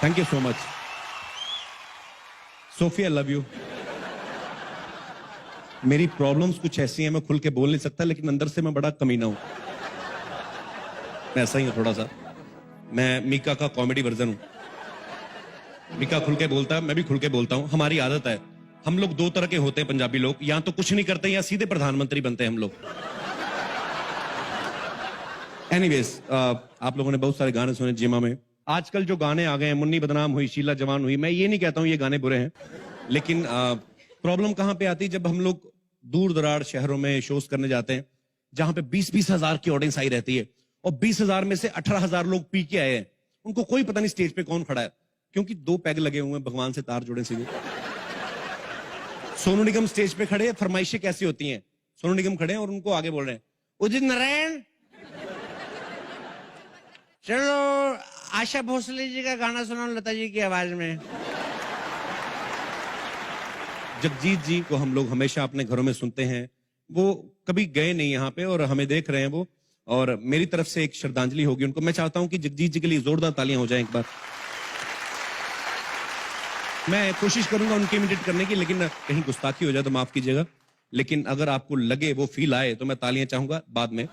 Thank you so much Sophia, love you. मेरी problems कुछ ऐसी हैं, मैं खुल के बोल नहीं सकता, लेकिन अंदर से मैं बड़ा कमीना हूं। मैं ऐसा ही हूं थोड़ा सा। मैं मीका का कॉमेडी वर्जन हूं। मीका खुल के बोलता है, मैं भी खुल के बोलता हूं। हमारी आदत है। हम लोग दो तरह के होते हैं पंजाबी लोग, या तो कुछ नहीं करते या सीधे प्रधानमंत्री बनते हैं हम लोग। एनीवेज, आप लोगों ने बहुत सारे गाने सुने जिमा में। आजकल जो गाने आ गए हैं, मुन्नी बदनाम हुई, शीला जवान हुई, मैं ये नहीं कहता हूं ये गाने बुरे हैं, लेकिन प्रॉब्लम कहां पे आती है जब हम लोग दूर दरार शहरों में शोज करने जाते हैं, जहां पे 20-20 हजार की ऑडियंस आई रहती है, और 20,000 में से 18,000 लोग पी के आए हैं। उनको कोई पता नहीं स्टेज पे कौन खड़ा है, क्योंकि 2 पैग लगे हुए हैं, भगवान से तार जुड़े सीधे। सोनू निगम स्टेज पे खड़े हैं, फरमाइशें कैसी होती हैं? सोनू निगम खड़े हैं और उनको आगे बोल रहे हैं, उदित नारायण, चलो आशा भोसले जी का गाना सुनाओ लता जी की आवाज में। जगजीत जी को हम लोग हमेशा अपने घरों में सुनते हैं। वो कभी गए नहीं यहाँ पे और हमें देख रहे हैं वो, और मेरी तरफ से एक श्रद्धांजलि होगी उनको। मैं चाहता हूं कि जगजीत जी के लिए जोरदार तालियां हो जाएं एक बार। मैं कोशिश करूंगा उनके इमिटेट करने की, लेकिन कहीं गुस्ताखी हो जाए तो माफ कीजिएगा। लेकिन अगर आपको लगे, वो फील आए, तो मैं तालियां चाहूंगा बाद में।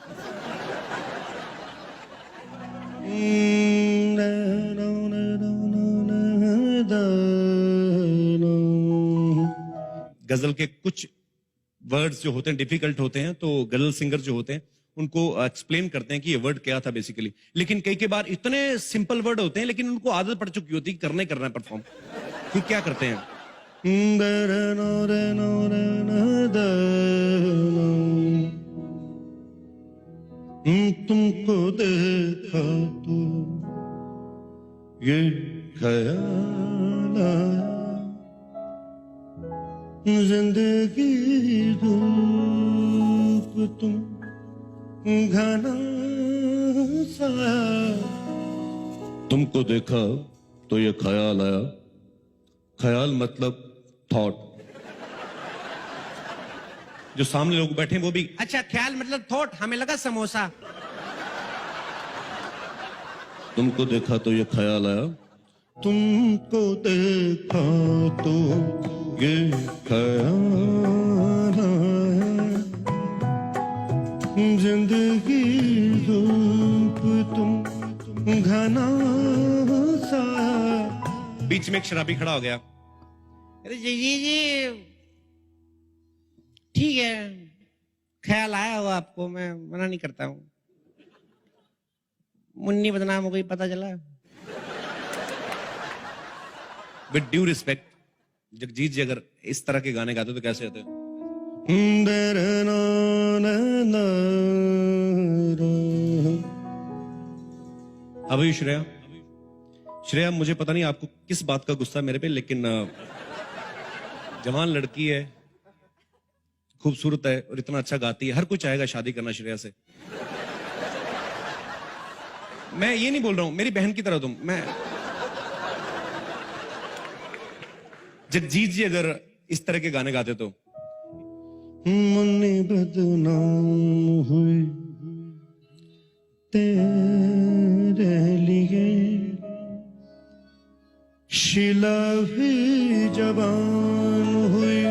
गजल के कुछ वर्ड्स जो होते हैं डिफिकल्ट होते हैं, तो गजल सिंगर जो होते हैं उनको एक्सप्लेन करते हैं कि ये वर्ड क्या था बेसिकली। लेकिन कई बार इतने सिंपल वर्ड होते हैं, लेकिन उनको आदत पड़ चुकी होती है करना है परफॉर्म। फिर क्या करते हैं, तुमको देखा तो ये ख्याल आया, जिंदगी धूप तुम घना साया, तुमको देखा तो ये ख्याल आया। ख्याल मतलब थॉट। जो सामने लोग बैठे हैं वो भी, अच्छा ख्याल मतलब थॉट, हमें लगा समोसा। तुमको देखा तो ये ख्याल आया, तुमको देखा तो ये ख्याल आया, जिंदगी धूप तुम घना सा। बीच में एक शराबी खड़ा हो गया, अरे जी ठीक है, ख्याल आया हो आपको, मैं मना नहीं करता हूं। मुन्नी बदनाम हो गई, पता चला। विद ड्यू रिस्पेक्ट, जगजीत जी अगर इस तरह के गाने गाते तो कैसे होते? अभी श्रेया, श्रेया मुझे पता नहीं आपको किस बात का गुस्सा मेरे पे, लेकिन जवान लड़की है, खूबसूरत है और इतना अच्छा गाती है, हर कोई चाहेगा शादी करना श्रेया से। मैं ये नहीं बोल रहा हूं, मेरी बहन की तरह तुम। मैं जगजीत जी अगर इस तरह के गाने गाते तो, मुन्नी बदनाम हुई तेरे लिए, शीला भी जवान हुई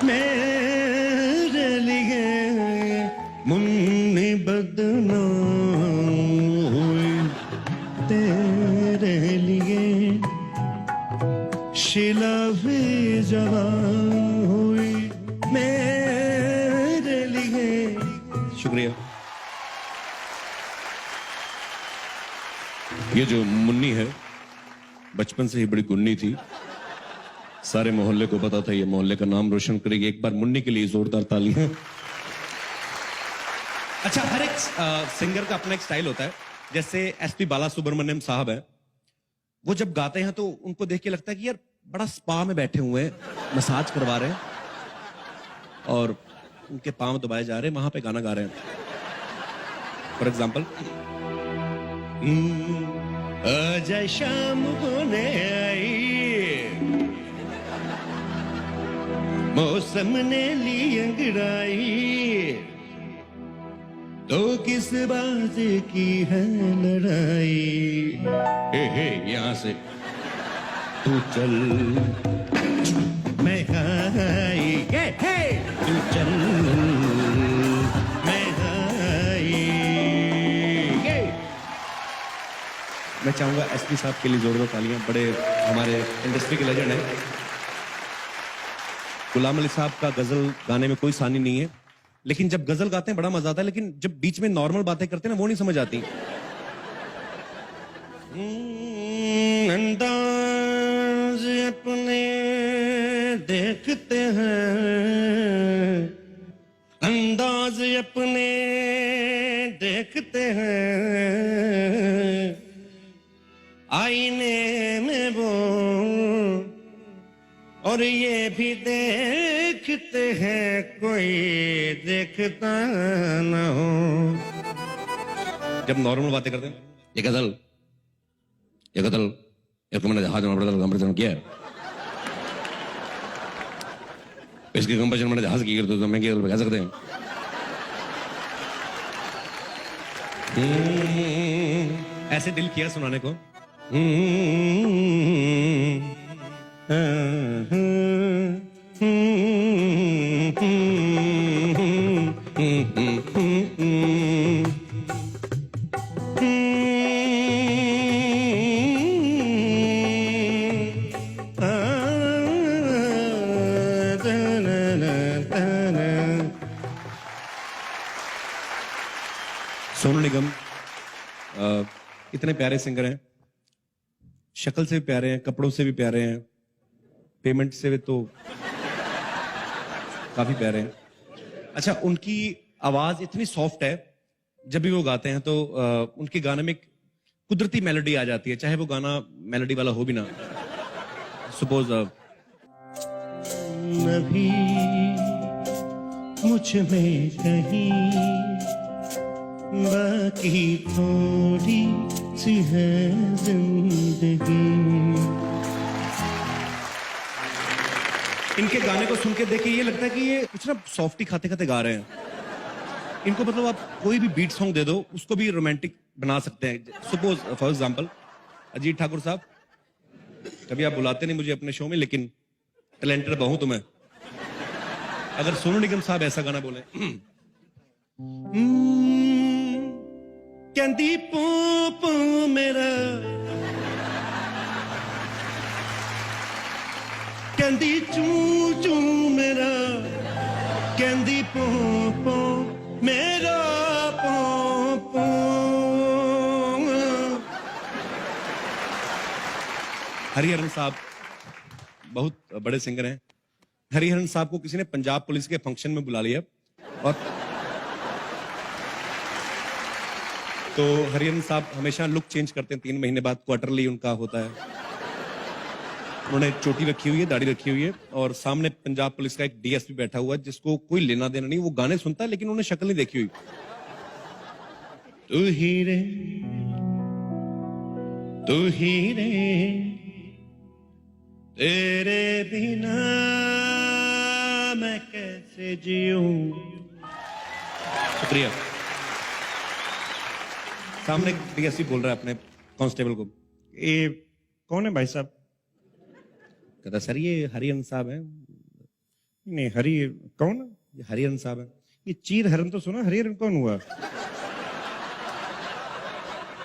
मेरे लिए, मुन्नी बदनाम हुई तेरे लिए, शीला भी जवान हुई मेरे लिए। शुक्रिया। ये जो मुन्नी है बचपन से ही बड़ी गुन्नी थी, सारे मोहल्ले को पता था ये मोहल्ले का नाम रोशन करेगी। एक बार मुन्नी के लिए जोरदार तालियां। अच्छा, हर एक सिंगर का अपना एक स्टाइल होता है। जैसे एसपी बालासुब्रमण्यम साहब हैं, वो जब गाते हैं तो उनको देख के लगता है कि यार बड़ा स्पा में बैठे हुए हैं, मसाज करवा रहे हैं और उनके पांव दबाए जा रहे हैं, वहां पे गाना गा रहे हैं। फॉर एग्जाम्पल, आजा शाम होने आई, मौसम ने ली अंगड़ाई, तो किस बात की है लड़ाई, हे यहां से तू चल मैं हाई हे तू चल मैं हाई। मैं चाहूंगा एसपी साहब के लिए जोरदार तालियां, बड़े हमारे इंडस्ट्री के लेजेंड हैं। गुलाम अली साहब का गजल गाने में कोई सानी नहीं है, लेकिन जब गजल गाते हैं बड़ा मजा आता है, लेकिन जब बीच में नॉर्मल बातें करते हैं ना वो नहीं समझ आती। अंदाज अपने देखते हैं, अंदाज अपने देखते हैं, आईने में वो और ये भी देखते हैं कोई देखता ना हो। जब नॉर्मल बातें करते हैं, ये गजल इसको मैंने जहाज में कंपटीशन किया है, इसकी कंपटीशन मैंने जहाज की तो मैं कह सकते हैं। ऐसे दिल किया सुनाने को। सोनू निगम इतने प्यारे सिंगर हैं, शक्ल से भी प्यारे हैं, कपड़ों से भी प्यारे हैं, पेमेंट से भी तो काफी प्यारे हैं। अच्छा, उनकी आवाज इतनी सॉफ्ट है, जब भी वो गाते हैं तो उनके गाने में एक कुदरती मेलोडी आ जाती है, चाहे वो गाना मेलोडी वाला हो भी ना। सपोज नभी मुझ में कहीं बाकी थोड़ी सी है जिंदगी। इनके गाने को सुन के देखिए, ये लगता है कि ये कुछ ना सॉफ्टी खाते खाते गा रहे हैं। इनको मतलब आप कोई भी बीट सॉन्ग दे दो, उसको भी रोमांटिक बना सकते हैं। Suppose for example Ajit Thakur साहब, कभी आप बुलाते नहीं मुझे अपने शो में, लेकिन टैलेंटेड बहु तुम्हें। अगर सोनू निगम साहब ऐसा गाना बोले, कहती पू पू मेरा, कहती चू चू मेरा, कहती पू पू मेरा पू पू। हरिहरन साहब बहुत बड़े सिंगर हैं। हरिहरन साहब को किसी ने पंजाब पुलिस के फंक्शन में बुला लिया, और तो हरिहरन साहब हमेशा लुक चेंज करते हैं, 3 महीने बाद क्वार्टरली उनका होता है। उन्होंने चोटी रखी हुई है, दाढ़ी रखी हुई है, और सामने पंजाब पुलिस का एक डीएसपी बैठा हुआ है जिसको कोई लेना देना नहीं, वो गाने सुनता है लेकिन उन्होंने शक्ल नहीं देखी हुई। तू ही रे तेरे बिना मैं कैसे जीऊं। शुक्रिया। सामने डीएसपी बोल रहा है अपने कांस्टेबल को, ये कौन है भाई साहब? कहता सर ये हरिहरन साहब हैं। नहीं, हरि कौन है? ये हरिहरन साहब है। ये चीर हरन तो सुना, हरिहरन कौन हुआ?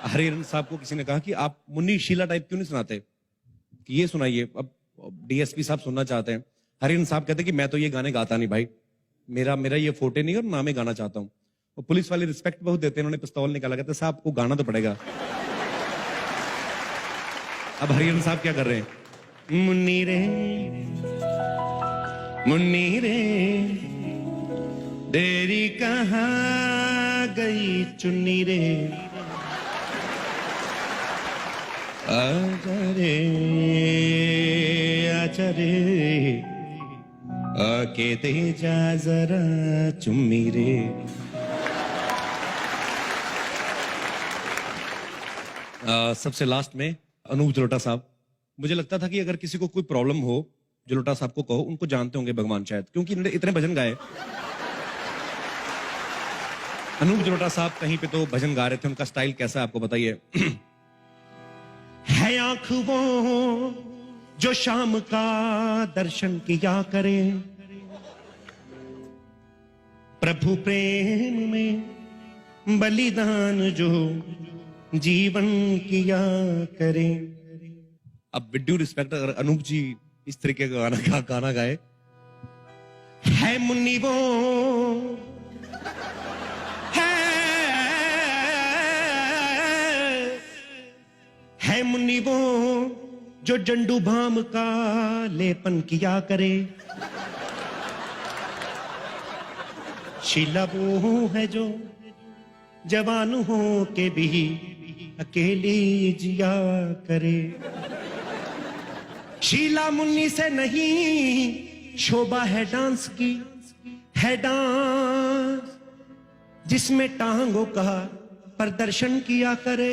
हरिहरन साहब को किसी ने कहा कि आप मुन्नी शीला टाइप क्यों नहीं सुनाते, कि ये सुनाइए। अब डीएसपी साहब सुनना चाहते हैं। हरिहरन साहब कहते कि मैं तो ये गाने गाता नहीं भाई, मेरा ये फोटे नहीं और ना मैं गाना चाहता हूं। वो पुलिस वाले रिस्पेक्ट बहुत देते हैं, उन्होंने पिस्तौल निकाला, कहते साहब को गाना तो पड़ेगा। अब हरिहरन साहब क्या कर रहे हैं? मुन्नी रे तेरी कहाँ गई चुन्नी रे, आजा रे आके दे जा जरा चुम्मी रे। सबसे लास्ट में अनूप जलोटा साहब। मुझे लगता था कि अगर किसी को कोई प्रॉब्लम हो, जलोटा साहब को कहो, उनको जानते होंगे भगवान शायद, क्योंकि इतने भजन गाए। अनूप जलोटा साहब कहीं पे तो भजन गा रहे थे, उनका स्टाइल कैसा है आपको बताइए? है आंख वो जो शाम का दर्शन किया करे, प्रभु प्रेम में बलिदान जो जीवन किया करे। अब विद ड्यू रिस्पेक्ट, अगर अनूप जी इस तरीके का गाना गाए, है मुन्नी वो है मुन्नी वो जो जंडू भाम का लेपन किया करे, शीला वो है जो जवान हो के भी अकेली जिया करे। शीला मुन्नी से नहीं, शोभा है डांस की, है डांस जिसमें टांगों का प्रदर्शन किया करे।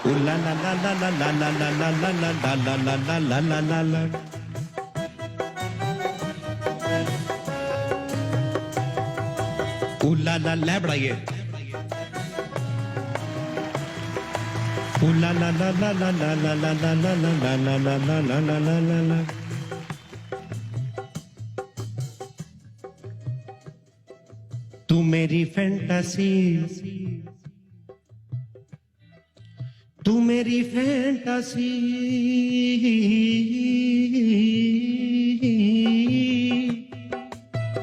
ला ला ला ला ला ला ला ला ला ला ला ला ला ला ला ला ला। ला ला ला बढ़ाइए। ला ला ला ला ला ला ला ला ला ला ला ला ला ला ला ला ला ला ला। तू मेरी फैंटासी, तू मेरी फैंटासी,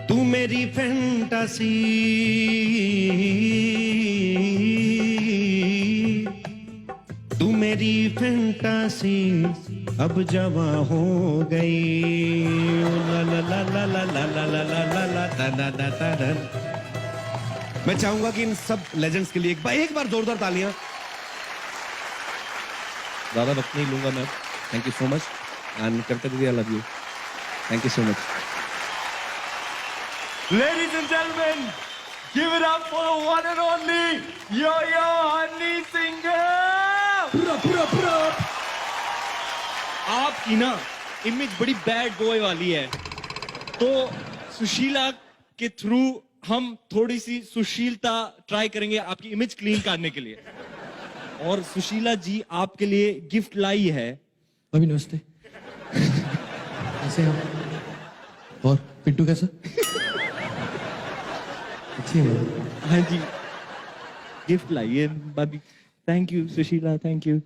तू मेरी फैंटासी, तू मेरी फैंटासी अब जवां हो गई। ला ला ला ला ला ला ला ला ला ला ला। मैं चाहूंगा कि इन सब लेजेंड्स के लिए एक बार जोरदार तालियां। ज्यादा वक्त नहीं लूंगा मैं। Thank you so much and Kavita दीदी, I love you. Thank you so much. Ladies and gentlemen, give it up for the one and only Yo-Yo Honey Singer. आपकी ना इमेज बड़ी बैड बॉय वाली है, तो सुशीला के थ्रू हम थोड़ी सी सुशीलता ट्राई करेंगे आपकी इमेज क्लीन करने के लिए। और सुशीला जी आपके लिए गिफ्ट लाई है। अभी नमस्ते। कैसे हैं? और पिंटू कैसा? अच्छी है। हाँ जी, गिफ्ट लाई है भाभी। Thank you Sushila, thank you.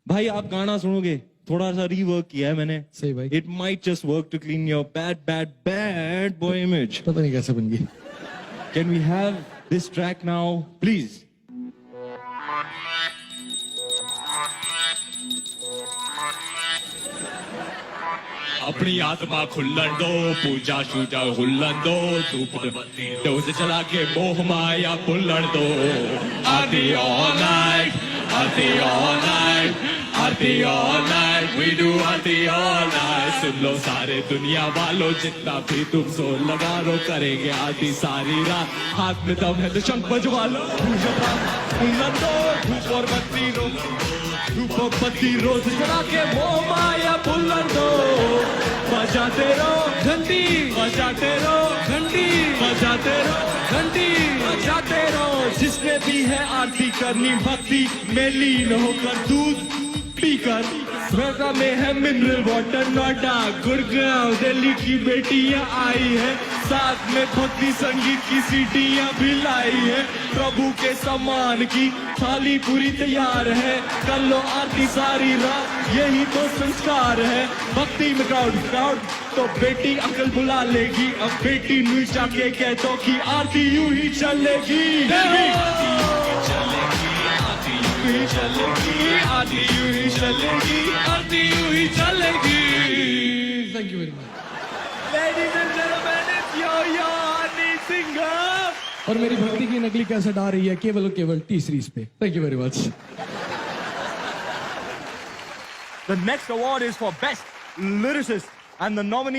भाई आप गाना सुनोगे, थोड़ा सा रीवर्क किया है मैंने। सही भाई। It might just work to clean your bad boy image. पता नहीं कैसे बन गई। Can we have this track now please? अपनी आत्मा खुल्लन दो, पूजा शूजा हुल्लन दो, डोज चला के मोह माया पुल्लन दो। Aarti all night, Aarti all night, Aarti all night, we do Aarti all night. सुन लो सारे दुनिया वालों, जितना भी तुम सो लगा लो, करेंगे आरती सारी रात। हाथ में दम है तो शंख बजवा लो, हुल्लन दो, धूप और बत्ती रो, धूप और बत्ती रोज चला के मोह माया पुल्लन दो। बजाते रहो घंटी, बजाते रहो घंटी, बजाते रहो घंटी, बजाते रहो। जिसने भी है आरती करनी भक्ति में लीन होकर, दूध पीकर। स्वेता में है मिनरल वाटर, नोएडा गुड़गांव दिल्ली की बेटियां आई है, साथ में भक्ति संगीत की सीढ़ियां भी लाई है। प्रभु के सम्मान की थाली पूरी तैयार है, कर लो आरती सारी रात, यही तो संस्कार है। भक्ति में क्राउड तो बेटी अंकल बुला लेगी, अब बेटी न्यू जाके कह दो कि आरती यूं ही चलेगी, आरती यूं ही चलेगी, आरती यूं ही चलेगी, आरती यूं ही चलेगी। Thank you very much. Ladies and gentlemen, it's Yo-Yo Honey Singer. और मेरी भक्ति की नकली कैसेट आ रही है केवल टी सीरीज पे। Thank you very much. The next award is for Best Lyricist and the nominee